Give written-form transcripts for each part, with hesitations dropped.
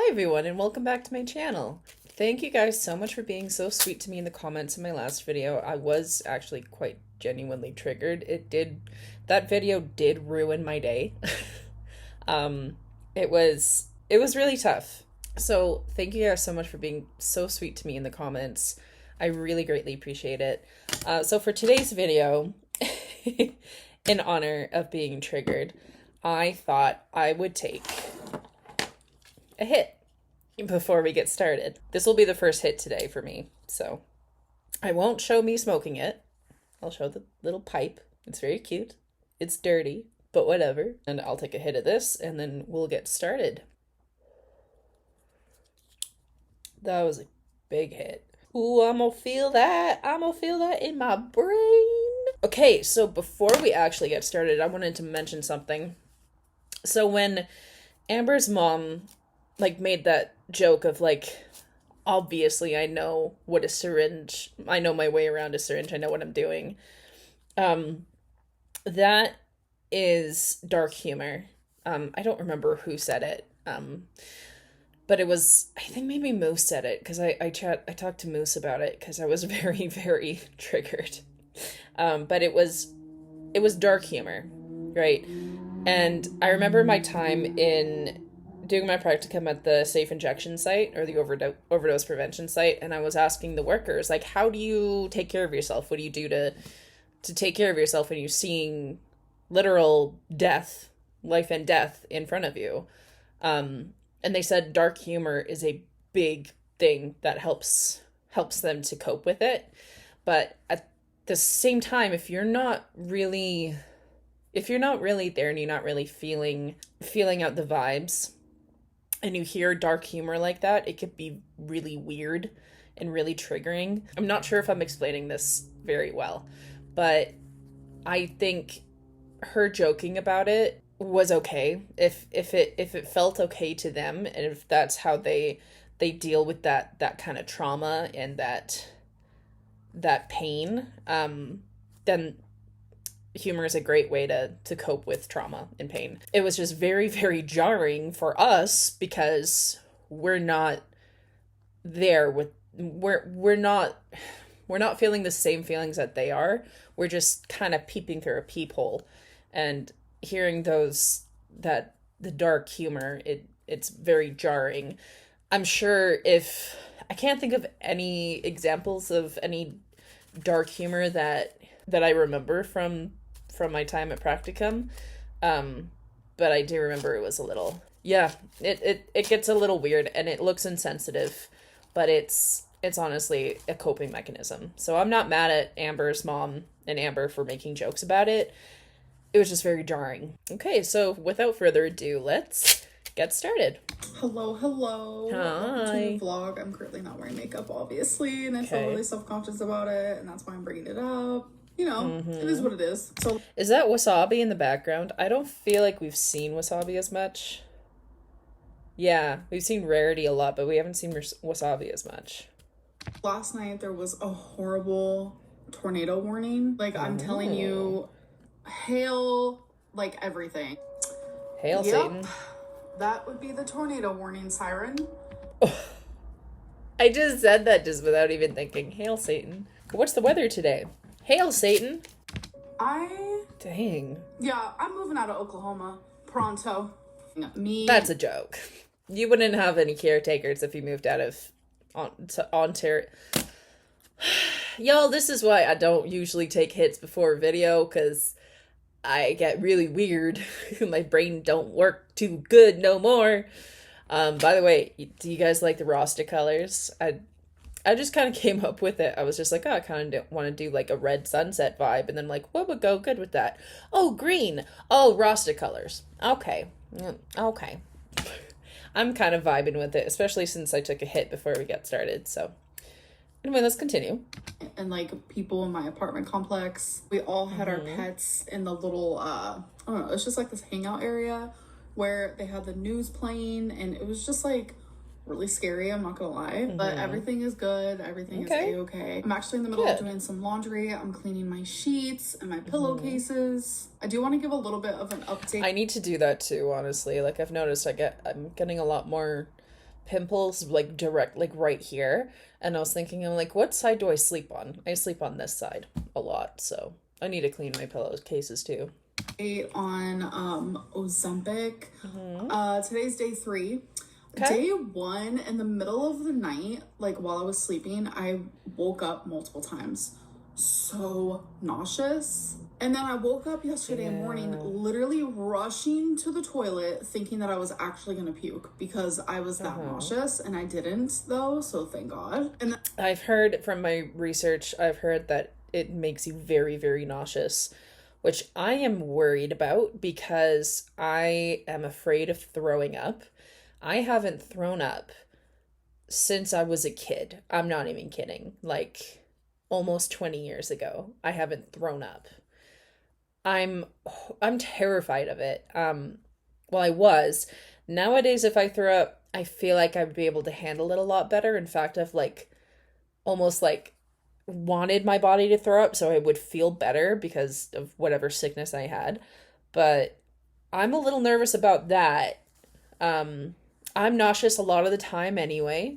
everyone, and welcome back to my channel. Thank you guys so much for being so sweet to me in the comments in my last video. I was actually quite genuinely triggered. That video did ruin my day. It was really tough. So thank you guys so much for being so sweet to me in the comments. I really greatly appreciate it. So for today's video, in honor of being triggered, I thought I would take a hit before we get started. This will be the first hit today for me, so I won't show me smoking it. I'll show the little pipe. It's very cute. It's dirty, but whatever. And I'll take a hit of this, and then we'll get started. That was a big hit. Ooh, I'm gonna feel that. I'm gonna feel that in my brain. Okay, so before we actually get started, I wanted to mention something. So when Amber's mom made that joke of obviously I know what a syringe, I know my way around a syringe, I know what I'm doing. That is dark humor. I don't remember who said it. But it was, I think maybe Moose said it, because I talked to Moose about it, because I was very, very triggered. But it was dark humor, right? And I remember my time in doing my practicum at the safe injection site, or the overdose prevention site, and I was asking the workers, how do you take care of yourself? What do you do to take care of yourself when you're seeing literal death, life and death in front of you? And they said dark humor is a big thing that helps them to cope with it. But at the same time, if you're not really there and you're not really feeling out the vibes, and you hear dark humor like that, it could be really weird and really triggering. I'm not sure if I'm explaining this very well, but I think her joking about it was okay. If it felt okay to them, and if that's how they deal with that kind of trauma and that pain, then humor is a great way to cope with trauma and pain. It was just very, very jarring for us, because we're not there with, we're not feeling the same feelings that they are. We're just kind of peeping through a peephole, and hearing the dark humor, it's very jarring. I'm sure I can't think of any examples of any dark humor that I remember from my time at practicum, but I do remember it was a little, it gets a little weird, and it looks insensitive, but it's honestly a coping mechanism. So I'm not mad at Amber's mom and Amber for making jokes about it. It was just very jarring. Okay, so without further ado, let's get started. Hello. Hi. Welcome to the vlog. I'm currently not wearing makeup, obviously, and I feel really self-conscious about it, and that's why I'm bringing it up. You know, It is what it is. So, is that Wasabi in the background? I don't feel like we've seen Wasabi as much. Yeah, we've seen Rarity a lot, but we haven't seen Wasabi as much. Last night there was a horrible tornado warning. I'm telling you, hail, everything. Hail, Satan. That would be the tornado warning siren. I just said that just without even thinking. Hail, Satan. What's the weather today? Hail, Satan. Dang. Yeah, I'm moving out of Oklahoma pronto. That's a joke. You wouldn't have any caretakers if you moved out of Ontario. Y'all, this is why I don't usually take hits before a video, because I get really weird. My brain don't work too good no more. By the way, do you guys like the Rasta colors? I just kind of came up with it. I was just like, oh, I kind of want to do a red sunset vibe. And then what would go good with that? Oh, green. Oh, Rasta colors. Okay. Okay. I'm kind of vibing with it, especially since I took a hit before we got started. So anyway, let's continue. And people in my apartment complex, we all had our pets in the little, I don't know, it's just this hangout area where they had the news playing, and it was just really scary, I'm not gonna lie. But everything is good. Everything is A-okay. I'm actually in the middle of doing some laundry. I'm cleaning my sheets and my pillowcases. I do want to give a little bit of an update. I need to do that too, honestly. I've noticed I'm getting a lot more pimples like direct, like right here. And I was thinking, I'm like, what side do I sleep on? I sleep on this side a lot, so I need to clean my pillowcases too. On Ozempic. Today's day 3. Okay. Day 1, in the middle of the night, like while I was sleeping, I woke up multiple times. So nauseous. And then I woke up yesterday morning literally rushing to the toilet thinking that I was actually gonna puke because I was that nauseous, and I didn't though, so thank God. And I've heard from my research, I've heard that it makes you very, very nauseous, which I am worried about because I am afraid of throwing up. I haven't thrown up since I was a kid. I'm not even kidding. Like almost 20 years ago, I haven't thrown up. I'm I'm terrified of it. Well, I was. Nowadays if I throw up, I feel like I'd be able to handle it a lot better. In fact, I've like almost like wanted my body to throw up so I would feel better because of whatever sickness I had. But I'm a little nervous about that. I'm nauseous a lot of the time anyway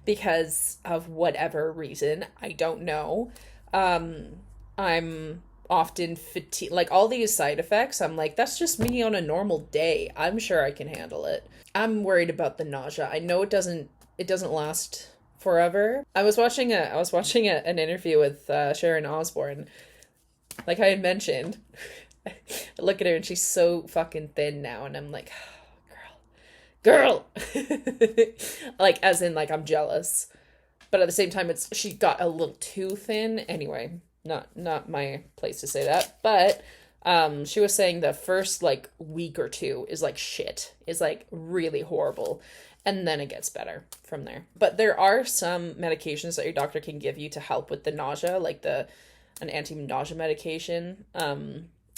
because of whatever reason. I don't know. I'm often fatigued. Like all these side effects, I'm like, that's just me on a normal day. I'm sure I can handle it. I'm worried about the nausea. I know it doesn't last forever. I was watching an interview with Sharon Osbourne, like I had mentioned. I look at her and she's so fucking thin now, and I'm like, girl, like as in like I'm jealous, but at the same time she got a little too thin. Anyway, not my place to say that, but she was saying the first like week or two is like shit, is like really horrible, and then it gets better from there. But there are some medications that your doctor can give you to help with the nausea, like an anti-nausea medication,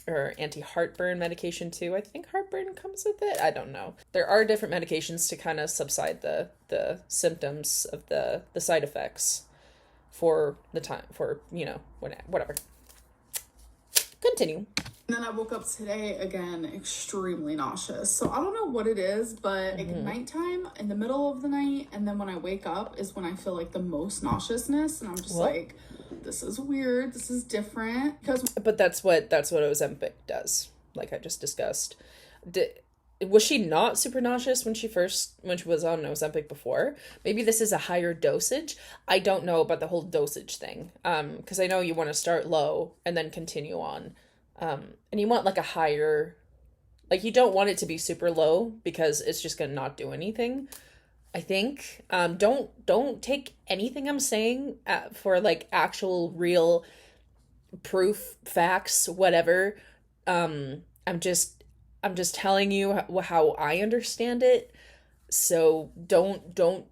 or anti-heartburn medication too. I think heartburn comes with it. I don't know. There are different medications to kind of subside the symptoms of the side effects for the time, for, whatever. Continue. And then I woke up today again extremely nauseous. So I don't know what it is, but at nighttime, in the middle of the night, and then when I wake up is when I feel like the most nauseousness, and I'm just like, this is weird. This is different. But that's what Ozempic does, like I just discussed. Was she not super nauseous when she was on Ozempic before? Maybe this is a higher dosage. I don't know about the whole dosage thing. Because I know you want to start low and then continue on. And you want like a higher, like you don't want it to be super low because it's just gonna not do anything, I think. Don't take anything I'm saying for like actual real proof, facts, whatever. I'm just telling you how I understand it. So don't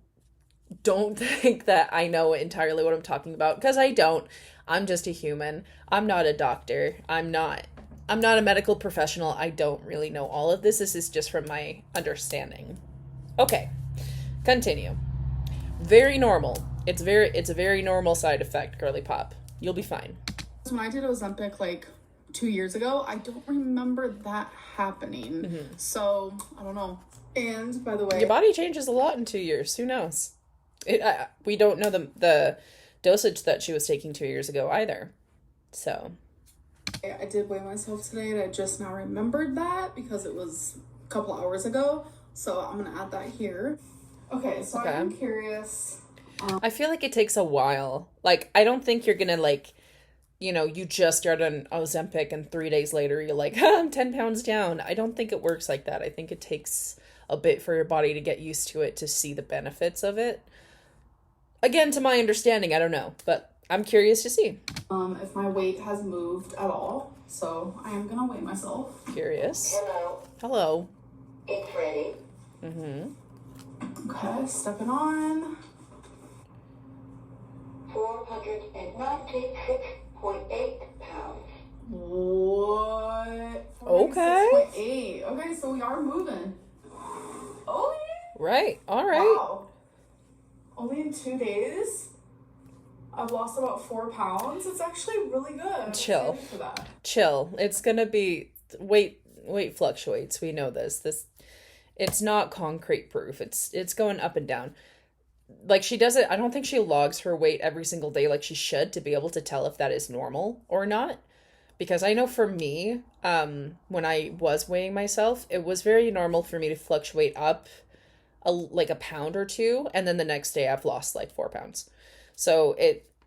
think that I know entirely what I'm talking about, because I don't. I'm just a human. I'm not a doctor. I'm not a medical professional. I don't really know all of this. This is just from my understanding. Okay. Continue. Very normal. It's a very normal side effect, girly pop. You'll be fine. When I did Ozempic like 2 years ago, I don't remember that happening. So I don't know. And by the way, your body changes a lot in 2 years. Who knows? We don't know the dosage that she was taking 2 years ago either. So I did weigh myself today, and I just now remembered that because it was a couple hours ago. So I'm gonna add that here. Okay, so okay. I'm curious. I feel like it takes a while. Like, I don't think you're gonna like, you just started on Ozempic and 3 days later you're like, I'm 10 pounds down. I don't think it works like that. I think it takes a bit for your body to get used to it, to see the benefits of it. Again, to my understanding, I don't know, but I'm curious to see. If my weight has moved at all, so I am gonna weigh myself. Curious. Hello. Hello. It's ready. Okay, stepping on. 496.8 pounds. What? Okay. 6.8. Okay, so we are moving. Oh, yeah. Right. All right. Wow. Only in 2 days, I've lost about 4 pounds. It's actually really good. Chill. For that. Chill. It's gonna be weight fluctuates. We know this. It's not concrete proof. It's going up and down. Like she does it, I don't think she logs her weight every single day like she should to be able to tell if that is normal or not. Because I know for me, when I was weighing myself, it was very normal for me to fluctuate up like a pound or two, and then the next day I've lost like 4 pounds. So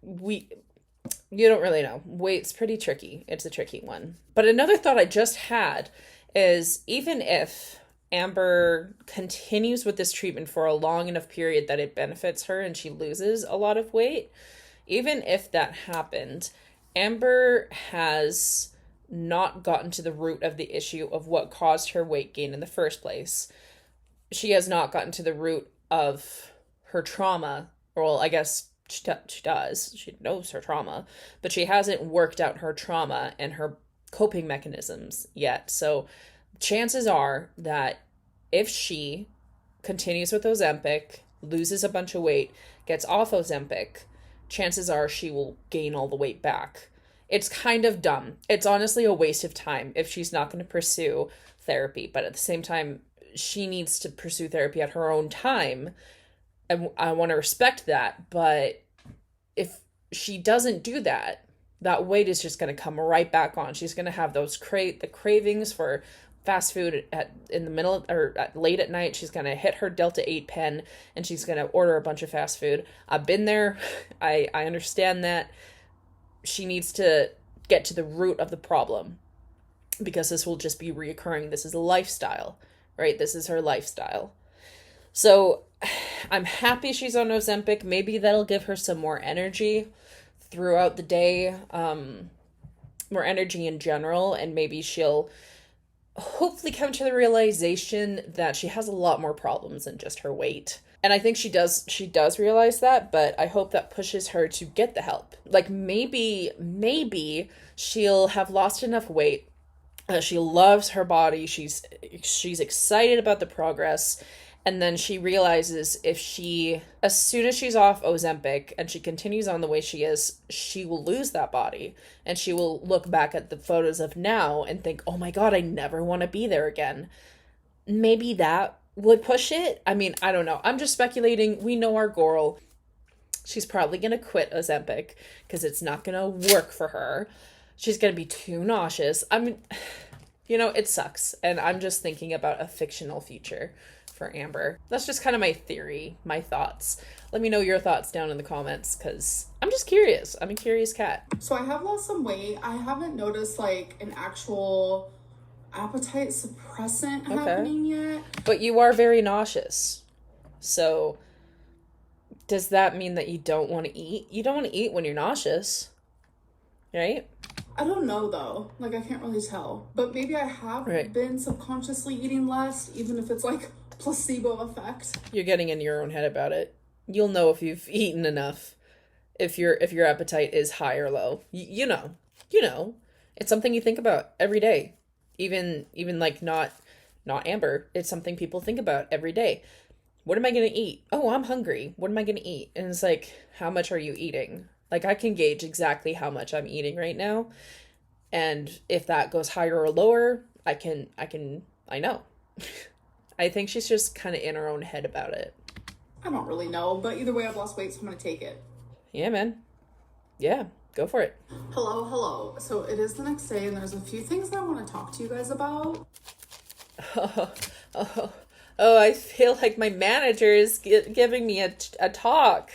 you don't really know. Weight's pretty tricky. It's a tricky one. But another thought I just had is even if Amber continues with this treatment for a long enough period that it benefits her and she loses a lot of weight, even if that happened, Amber has not gotten to the root of the issue of what caused her weight gain in the first place. She has not gotten to the root of her trauma. Well, I guess she does. She knows her trauma, but she hasn't worked out her trauma and her coping mechanisms yet. So chances are that if she continues with Ozempic, loses a bunch of weight, gets off Ozempic, chances are she will gain all the weight back. It's kind of dumb. It's honestly a waste of time if she's not going to pursue therapy. But at the same time, she needs to pursue therapy at her own time. And I want to respect that. But if she doesn't do that, that weight is just going to come right back on. She's going to have those the cravings for fast food in the middle or late at night. She's going to hit her Delta 8 pen and she's going to order a bunch of fast food. I've been there. I understand that. She needs to get to the root of the problem because this will just be reoccurring. This is a lifestyle, right? This is her lifestyle. So I'm happy she's on Ozempic. Maybe that'll give her some more energy throughout the day, more energy in general, and maybe she'll hopefully come to the realization that she has a lot more problems than just her weight. And I think she does realize that, but I hope that pushes her to get the help. Like maybe she'll have lost enough weight. She loves her body. She's excited about the progress. And then she realizes as soon as she's off Ozempic and she continues on the way she is, she will lose that body. And she will look back at the photos of now and think, oh my God, I never want to be there again. Maybe that would push it. I mean, I don't know. I'm just speculating. We know our girl. She's probably going to quit Ozempic because it's not going to work for her. She's going to be too nauseous. I mean, it sucks. And I'm just thinking about a fictional future for Amber. That's just kind of my theory, my thoughts. Let me know your thoughts down in the comments because I'm just curious. I'm a curious cat. So I have lost some weight. I haven't noticed like an actual appetite suppressant happening yet. But you are very nauseous. So does that mean that you don't want to eat? You don't want to eat when you're nauseous, right? I don't know though. Like I can't really tell. But maybe I have been subconsciously eating less, even if it's like placebo effect. You're getting in your own head about it. You'll know if you've eaten enough, if your appetite is high or low. You know. It's something you think about every day. Even like not Amber. It's something people think about every day. What am I going to eat? Oh, I'm hungry. What am I going to eat? And it's like, how much are you eating? Like I can gauge exactly how much I'm eating right now. And if that goes higher or lower, I know. I think she's just kind of in her own head about it. I don't really know, but either way I've lost weight, so I'm going to take it. Yeah, man. Yeah, go for it. Hello. So it is the next day and there's a few things that I want to talk to you guys about. Oh, I feel like my manager is giving me a talk.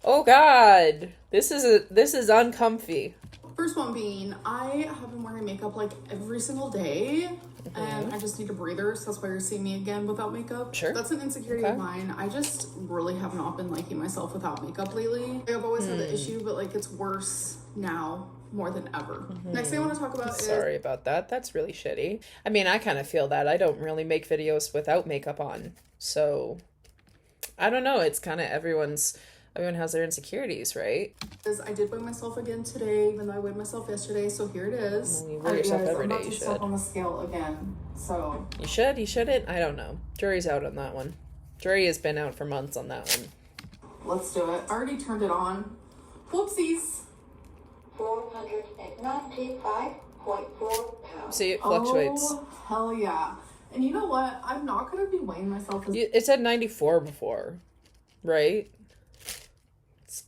Oh God, this is uncomfy. First one being, I have been wearing makeup like every single day, and I just need a breather, so that's why you're seeing me again without makeup. Sure. That's an insecurity of mine. I just really have not been liking myself without makeup lately. I've always had the issue, but like it's worse now more than ever. Next thing I want to talk about Sorry about that. That's really shitty. I mean, I kind of feel that. I don't really make videos without makeup on, so I don't know. It's kind of everyone has their insecurities, right? I did weigh myself again today, even though I weighed myself yesterday, so here it is. You weigh yourself every day, I'm about to step on the scale again, so... You should? You shouldn't? I don't know. Jury's out on that one. Jury has been out for months on that one. Let's do it. I already turned it on. Whoopsies! 495.4 pounds. See, it fluctuates. Oh, hell yeah. And you know what? I'm not going to be weighing myself as It said 94 before, right?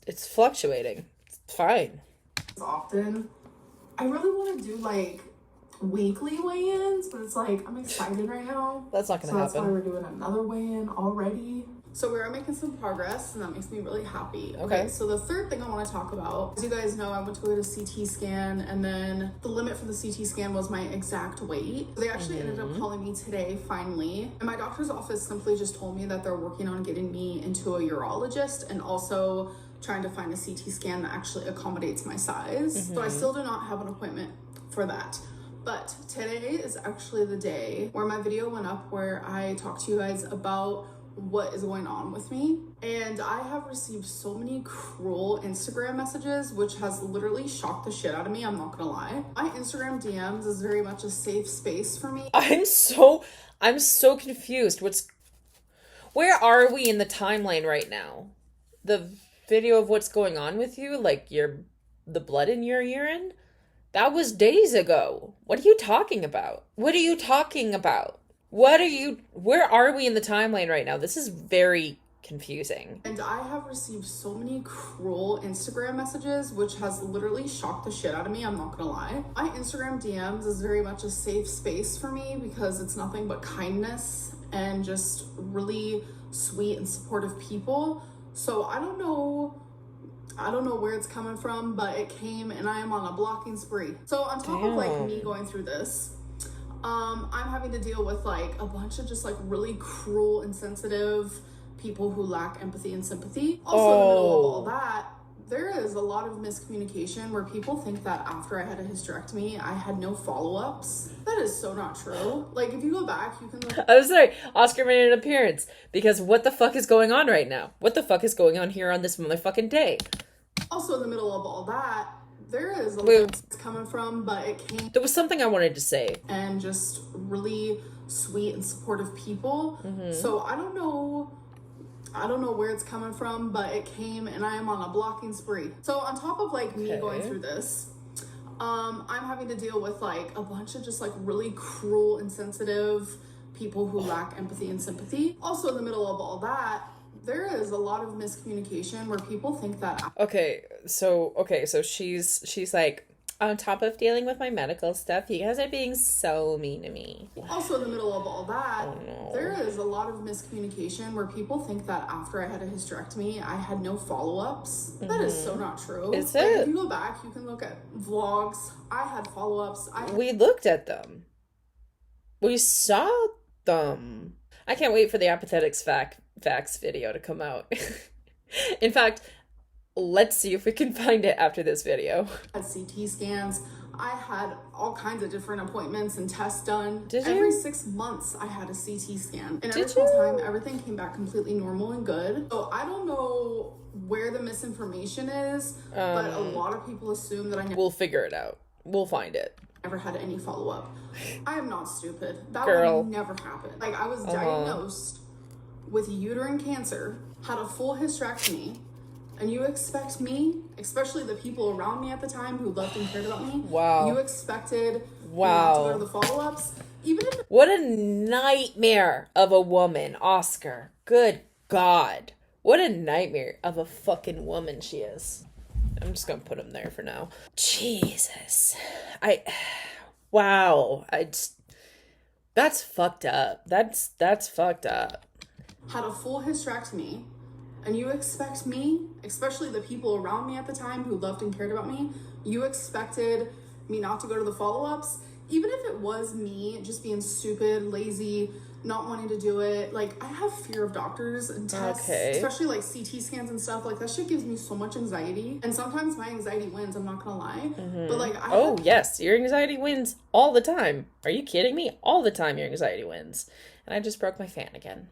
It's fluctuating. It's fine. often. I really want to do like weekly weigh-ins, but it's like I'm excited right now. That's not gonna so that's why happen. we're doing another weigh-in already. So we are making some progress, and that makes me really happy. Okay. So the third thing I want to talk about, as you guys know, I went to go get a CT scan, and then the limit for the CT scan was my exact weight. They actually ended up calling me today, finally. And my doctor's office simply just told me that they're working on getting me into a urologist and also trying to find a CT scan that actually accommodates my size. So I still do not have an appointment for that. But today is actually the day where my video went up where I talked to you guys about what is going on with me. And I have received so many cruel Instagram messages, which has literally shocked the shit out of me, I'm not gonna lie. My Instagram DMs is very much a safe space for me. I'm so confused. Where are we in the timeline right now? The video of what's going on with you, like the blood in your urine? That was days ago. What are you talking about? Where are we in the timeline right now? This is very confusing. And I have received so many cruel Instagram messages, which has literally shocked the shit out of me, I'm not gonna lie. My Instagram DMs is very much a safe space for me because it's nothing but kindness and just really sweet and supportive people. So I don't know where it's coming from, but it came and I am on a blocking spree. So on top of like me going through this, I'm having to deal with like a bunch of just like really cruel, insensitive people who lack empathy and sympathy. Also, in the middle of all that, there is a lot of miscommunication where people think that after I had a hysterectomy, I had no follow-ups. That is so not true. Like, if you go back, you can look. I'm sorry, Oscar made an appearance because what the fuck is going on right now? What the fuck is going on here on this motherfucking day? Also, in the middle of all that, there is a lot it's coming from, but it came. There was something I wanted to say. And just really sweet and supportive people. So I don't know where it's coming from, but it came and I am on a blocking spree. So on top of like me going through this, I'm having to deal with like a bunch of just like really cruel, insensitive people who lack empathy and sympathy. Also, in the middle of all that, there is a lot of miscommunication where people think that. Okay, so she's like, on top of dealing with my medical stuff, you guys are being so mean to me. Also, in the middle of all that, there is a lot of miscommunication where people think that after I had a hysterectomy, I had no follow-ups. That is so not true. Is like, it? If you go back, you can look at vlogs. I had follow-ups. We looked at them. We saw them. I can't wait for the apathetics facts video to come out. In fact, let's see if we can find it after this video. I had CT scans. I had all kinds of different appointments and tests done. Did you? Every 6 months, I had a CT scan. And every single time, everything came back completely normal and good. So I don't know where the misinformation is, but a lot of people assume that We'll figure it out. We'll find it. Never had any follow-up. I am not stupid. That Girl. would never happen. Like, I was diagnosed with uterine cancer, had a full hysterectomy, and you expect me, especially the people around me at the time who loved and cared about me, you expected me not to go to the follow-ups, even if. What a nightmare of a woman, Oscar. Good God. What a nightmare of a fucking woman she is. I'm just gonna put him there for now. Jesus. Wow. That's fucked up. That's fucked up. Had a full hysterectomy, and you expect me, especially the people around me at the time who loved and cared about me, you expected me not to go to the follow-ups, even if it was me just being stupid, lazy, not wanting to do it. Like, I have fear of doctors and tests, especially like CT scans and stuff. Like, that shit gives me so much anxiety, and sometimes my anxiety wins, I'm not gonna lie. But like, yes, your anxiety wins all the time. Are you kidding me? All the time your anxiety wins. And I just broke my fan again.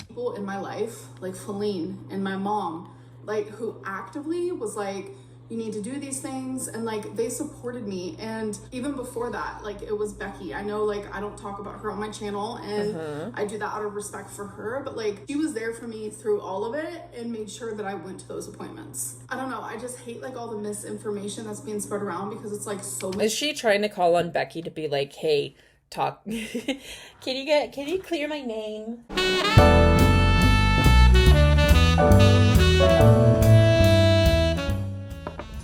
People in my life, like Feline and my mom, like, who actively was like, you need to do these things, and like, they supported me. And even before that, like, it was Becky. I know, like, I don't talk about her on my channel, and I do that out of respect for her, but like, she was there for me through all of it and made sure that I went to those appointments. I don't know, I just hate like all the misinformation that's being spread around because it's like so much. Is she trying to call on Becky to be like, hey, talk. Can you clear my name?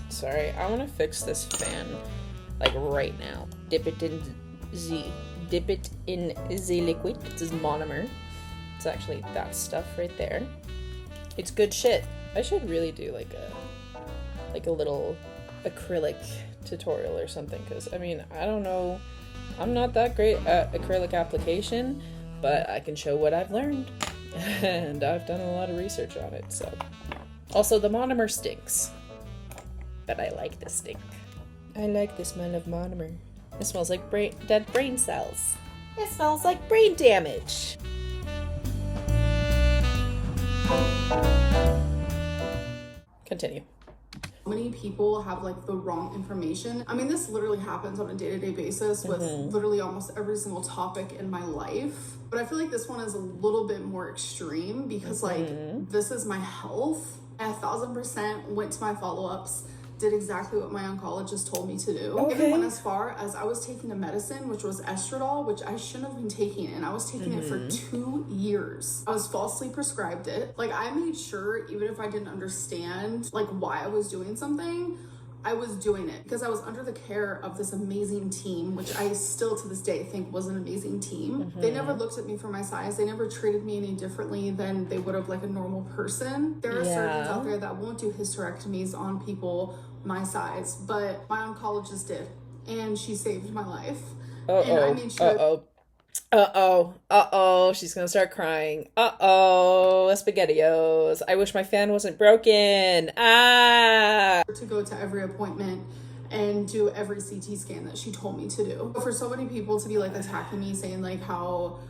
Sorry, I want to fix this fan like right now. Z. Dip it in the liquid. This is monomer. It's actually that stuff right there. It's good shit. I should really do like a little acrylic tutorial or something, because I mean, I don't know, I'm not that great at acrylic application, but I can show what I've learned. And I've done a lot of research on it. So also, the monomer stinks, but I like the stink. I like the smell of monomer. It smells like dead brain cells. It smells like brain damage. Continue. Many people have like the wrong information. I mean, this literally happens on a day-to-day basis with literally almost every single topic in my life. But I feel like this one is a little bit more extreme because like this is my health. I 1000% went to my follow-ups, did exactly what my oncologist told me to do. Okay. Even went as far as I was taking a medicine, which was estradiol, which I shouldn't have been taking, and I was taking it for 2 years. I was falsely prescribed it. Like, I made sure, even if I didn't understand, like, why I was doing something, I was doing it because I was under the care of this amazing team, which I still to this day think was an amazing team. They never looked at me for my size. They never treated me any differently than they would have like a normal person. There are surgeons out there that won't do hysterectomies on people my size, but my oncologist did, and she saved my life. And I made sure. She's gonna start crying. SpaghettiOs. I wish my fan wasn't broken. To go to every appointment and do every CT scan that she told me to do. For so many people to be like attacking me, saying like how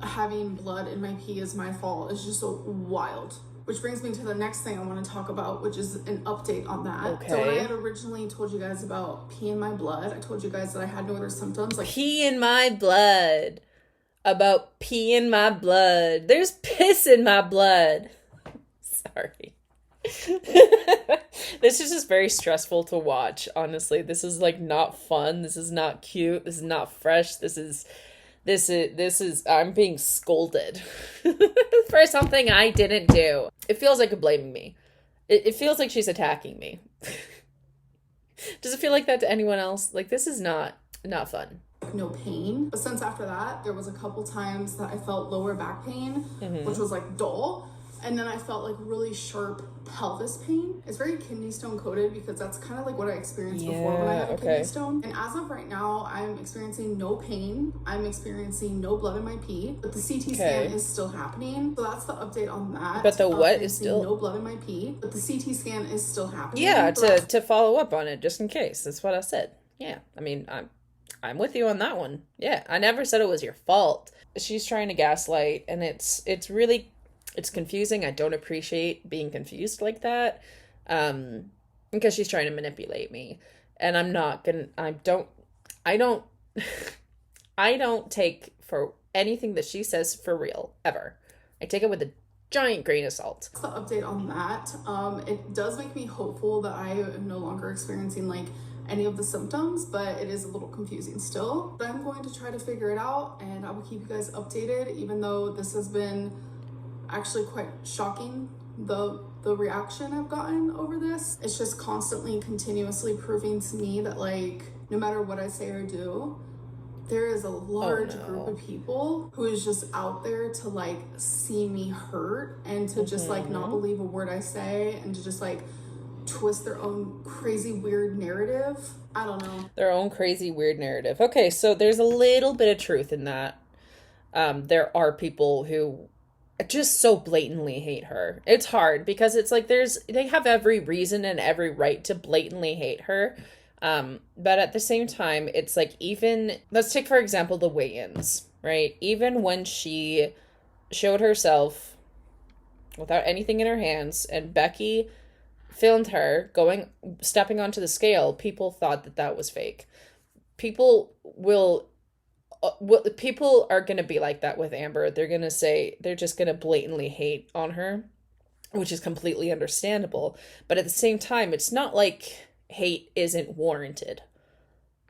having blood in my pee is my fault is just so wild. Which brings me to the next thing I want to talk about, which is an update on that. Okay. So when I had originally told you guys about pee in my blood, I told you guys that I had no other symptoms. Like pee in my blood. About pee in my blood. There's piss in my blood. Sorry. This is just very stressful to watch, honestly. This is like not fun. This is not cute. This is not fresh. This is I'm being scolded for something I didn't do. It feels like blaming me. It feels like she's attacking me. Does it feel like that to anyone else? Like, this is not fun. No pain. But since after that, there was a couple times that I felt lower back pain, which was like dull. And then I felt like really sharp pelvis pain. It's very kidney stone coded because that's kind of like what I experienced before when I had a kidney stone. And as of right now, I'm experiencing no pain. I'm experiencing no blood in my pee, but the CT scan is still happening. So that's the update on that. But the what is still? No blood in my pee, but the CT scan is still happening. Yeah, to follow up on it, just in case. That's what I said. Yeah, I mean, I'm with you on that one. Yeah, I never said it was your fault. She's trying to gaslight, and it's really... It's confusing. I don't appreciate being confused like that. Because she's trying to manipulate me. And I'm not gonna, I don't take for anything that she says for real, ever. I take it with a giant grain of salt. That's the update on that. It does make me hopeful that I am no longer experiencing like any of the symptoms, but it is a little confusing still. But I'm going to try to figure it out, and I will keep you guys updated, even though this has been actually quite shocking, the reaction I've gotten over this. It's just constantly, continuously proving to me that like, no matter what I say or do, there is a large group of people who is just out there to like see me hurt and to just like not believe a word I say and to just like twist their own crazy weird narrative. I don't know. Their own crazy weird narrative. Okay, so there's a little bit of truth in that. There are people who just so blatantly hate her. It's hard because it's like they have every reason and every right to blatantly hate her. But at the same time, it's like, even, let's take for example the weigh-ins, right? Even when she showed herself without anything in her hands and Becky filmed her stepping onto the scale, people thought that was fake. People are going to be like that with Amber. They're going to say, they're just going to blatantly hate on her, which is completely understandable. But at the same time, it's not like hate isn't warranted.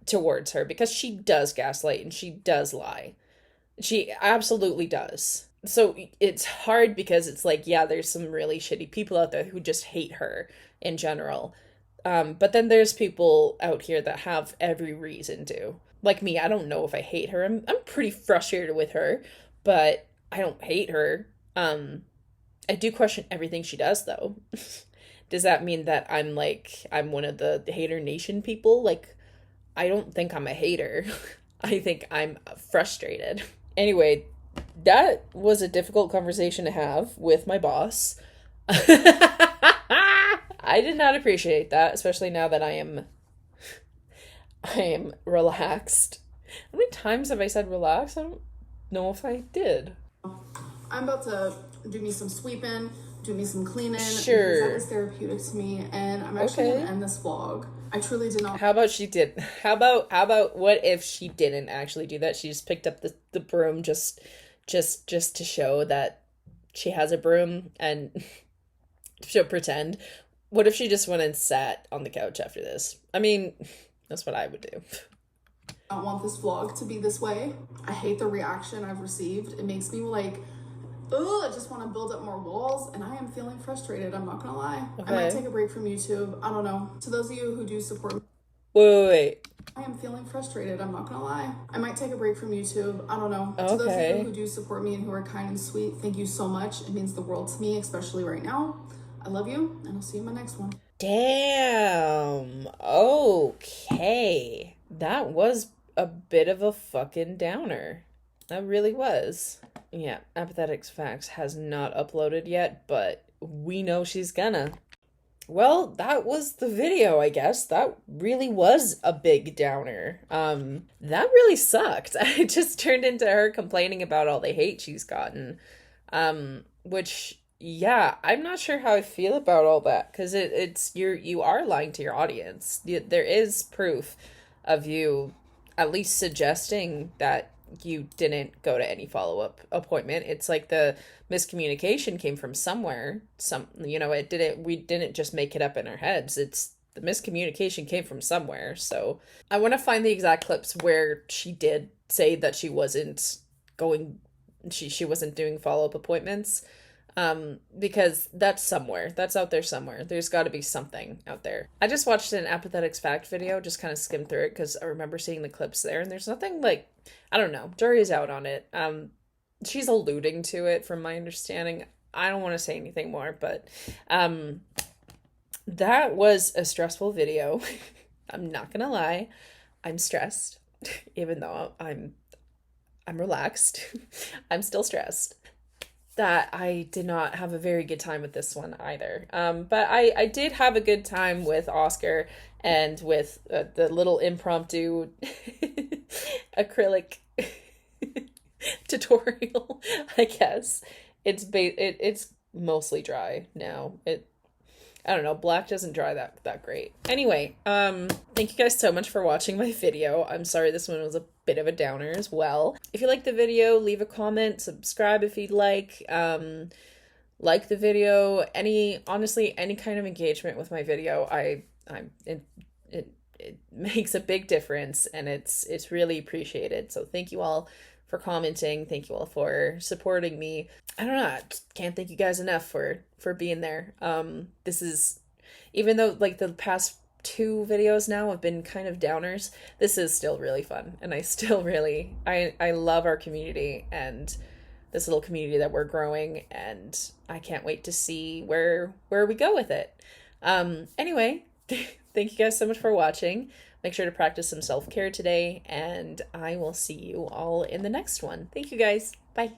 towards her because she does gaslight and she does lie. She absolutely does. So it's hard because it's like, yeah, there's some really shitty people out there who just hate her in general. But then there's people out here that have every reason to. Like me, I don't know if I hate her. I'm pretty frustrated with her, but I don't hate her. I do question everything she does though. Does that mean that I'm one of the hater nation people? Like, I don't think I'm a hater. I think I'm frustrated. Anyway, that was a difficult conversation to have with my boss. I did not appreciate that, especially now that I am relaxed. How many times have I said relax? I don't know if I did. I'm about to do me some sweeping, do me some cleaning. Sure. Because that is therapeutic to me, and I'm actually gonna end this vlog. I truly did not. How about she did? How about what if she didn't actually do that? She just picked up the broom just to show that she has a broom and she'll pretend. What if she just went and sat on the couch after this? I mean, that's what I would do. I don't want this vlog to be this way. I hate the reaction I've received. It makes me like, I just want to build up more walls, and I am feeling frustrated. I'm not gonna lie. Okay. I might take a break from YouTube. I don't know. To those of you who do support me, Wait. I am feeling frustrated. I'm not gonna lie. I might take a break from YouTube. I don't know. Okay. To those of you who do support me and who are kind and sweet, thank you so much. It means the world to me, especially right now. I love you, and I'll see you in my next one. Damn. Okay. That was a bit of a fucking downer. That really was. Yeah, Apathetics Facts has not uploaded yet, but we know she's gonna. Well, that was the video, I guess. That really was a big downer. That really sucked. It just turned into her complaining about all the hate she's gotten. Which, yeah, I'm not sure how I feel about all that, because you are lying to your audience. There is proof of you at least suggesting that you didn't go to any follow-up appointment. It's like the miscommunication came from somewhere. We didn't just make it up in our heads. It's the miscommunication came from somewhere. So I want to find the exact clips where she did say that she wasn't doing follow-up appointments. Because that's out there somewhere. There's got to be something out there. I just watched an Apathetics Fact video, just kind of skimmed through it because I remember seeing the clips there, and there's nothing like, I don't know, jury's out on it. She's alluding to it from my understanding. I don't want to say anything more, but that was a stressful video. I'm not gonna lie, I'm stressed, even though I'm relaxed. I'm still stressed. That I did not have a very good time with this one either. But I did have a good time with Oscar and with the little impromptu acrylic tutorial, I guess. It's mostly dry now. I don't know, black doesn't dry that great. Anyway, thank you guys so much for watching my video. I'm sorry this one was a bit of a downer as well. If you like the video, leave a comment, subscribe if you'd like. Like the video, honestly, any kind of engagement with my video, it makes a big difference, and it's really appreciated. So thank you all for commenting. Thank you all for supporting me. I don't know, I can't thank you guys enough for being there. This is, even though like the past 2 videos now have been kind of downers, this is still really fun, and I still really I love our community and this little community that we're growing, and I can't wait to see where we go with it. Anyway, thank you guys so much for watching. Make sure to practice some self-care today, and I will see you all in the next one. Thank you guys. Bye.